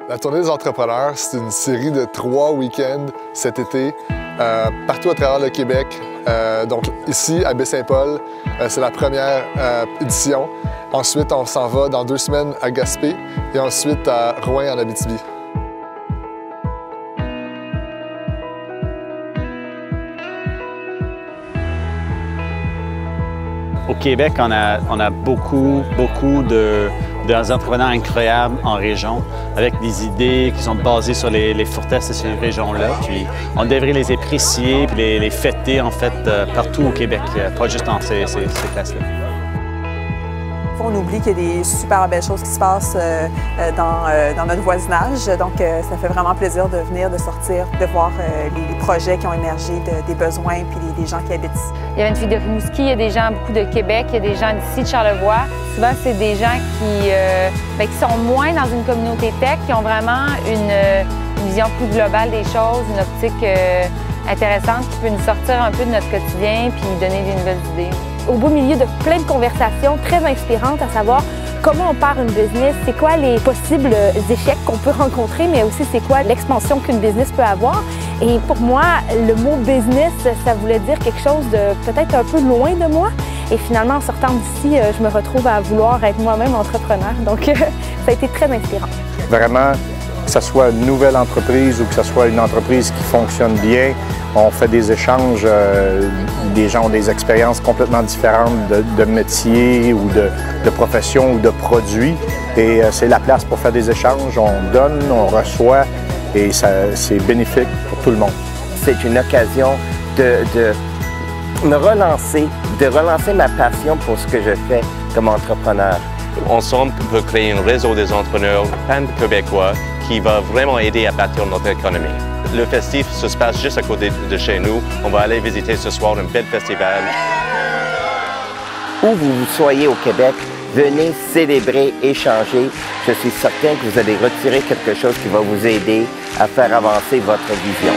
La tournée des entrepreneurs, c'est une série de 3 week-ends cet été, partout à travers le Québec. Donc ici, à Baie-Saint-Paul, c'est la première édition. Ensuite, on s'en va dans 2 semaines à Gaspé et ensuite à Rouyn en Abitibi. Au Québec, on a beaucoup d'entrepreneurs incroyables en région, avec des idées qui sont basées sur les fortesses de ces régions-là. Puis on devrait les apprécier et les fêter en fait partout au Québec, pas juste dans ces places-là. On oublie qu'il y a des super belles choses qui se passent dans notre voisinage. Donc, ça fait vraiment plaisir de venir, de sortir, de voir les projets qui ont émergé des besoins puis des gens qui habitent ici. Il y a une fille de Rimouski, il y a des gens beaucoup de Québec, il y a des gens d'ici, de Charlevoix. Souvent, c'est des gens qui sont moins dans une communauté tech, qui ont vraiment une vision plus globale des choses, une optique intéressante qui peut nous sortir un peu de notre quotidien puis donner des nouvelles idées. Au beau milieu de plein de conversations très inspirantes, à savoir comment on part une business, c'est quoi les possibles échecs qu'on peut rencontrer, mais aussi c'est quoi l'expansion qu'une business peut avoir. Et pour moi, le mot business, ça voulait dire quelque chose de peut-être un peu loin de moi. Et finalement, en sortant d'ici, je me retrouve à vouloir être moi-même entrepreneur. Donc, ça a été très inspirant. Vraiment, que ce soit une nouvelle entreprise ou que ce soit une entreprise qui fonctionne bien, on fait des échanges, des gens ont des expériences complètement différentes de métiers ou de professions ou de produits. Et c'est la place pour faire des échanges, on donne, on reçoit et c'est bénéfique pour tout le monde. C'est une occasion de me relancer, de relancer ma passion pour ce que je fais comme entrepreneur. Ensemble, on peut créer un réseau des entrepreneurs pan-québécois qui va vraiment aider à bâtir notre économie. Le festif se passe juste à côté de chez nous. On va aller visiter ce soir un bel festival. Où vous soyez au Québec, venez célébrer, échanger. Je suis certain que vous allez retirer quelque chose qui va vous aider à faire avancer votre vision.